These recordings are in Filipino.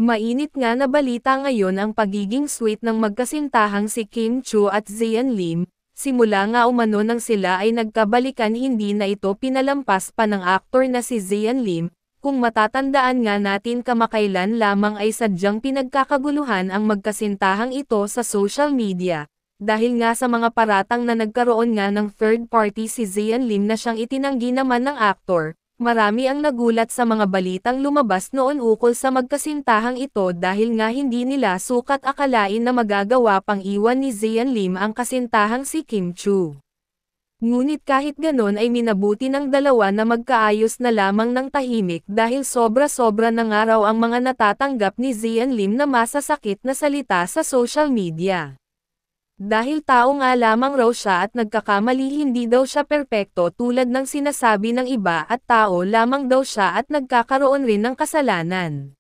Mainit nga na balita ngayon ang pagiging sweet ng magkasintahang si Kim Chu at Zian Lim. Simula nga umano nang sila ay nagkabalikan, hindi na ito pinalampas pa ng aktor na si Zian Lim. Kung matatandaan nga natin, kamakailan lamang ay sadyang pinagkakaguluhan ang magkasintahang ito sa social media. Dahil nga sa mga paratang na nagkaroon nga ng third party si Zian Lim na siyang itinanggi naman ng aktor. Marami ang nagulat sa mga balitang lumabas noon ukol sa magkasintahang ito dahil nga hindi nila sukat akalain na magagawa pang iwan ni Zian Lim ang kasintahang si Kim Chu. Ngunit kahit ganon ay minabuti ng dalawa na magkaayos na lamang ng tahimik dahil sobra-sobra na nga raw ang mga natatanggap ni Zian Lim na masasakit na salita sa social media. Dahil tao nga lamang raw siya at nagkakamali, hindi daw siya perpekto tulad ng sinasabi ng iba at tao lamang daw siya at nagkakaroon rin ng kasalanan.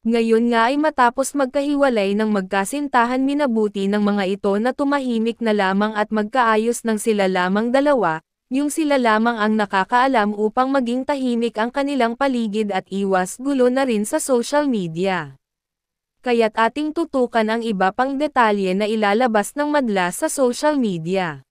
Ngayon nga ay matapos magkahiwalay ng magkasintahan, minabuti ng mga ito na tumahimik na lamang at magkaayos ng sila lamang dalawa, yung sila lamang ang nakakaalam upang maging tahimik ang kanilang paligid at iwas gulo na rin sa social media. Kaya't ating tutukan ang iba pang detalye na ilalabas ng madla sa social media.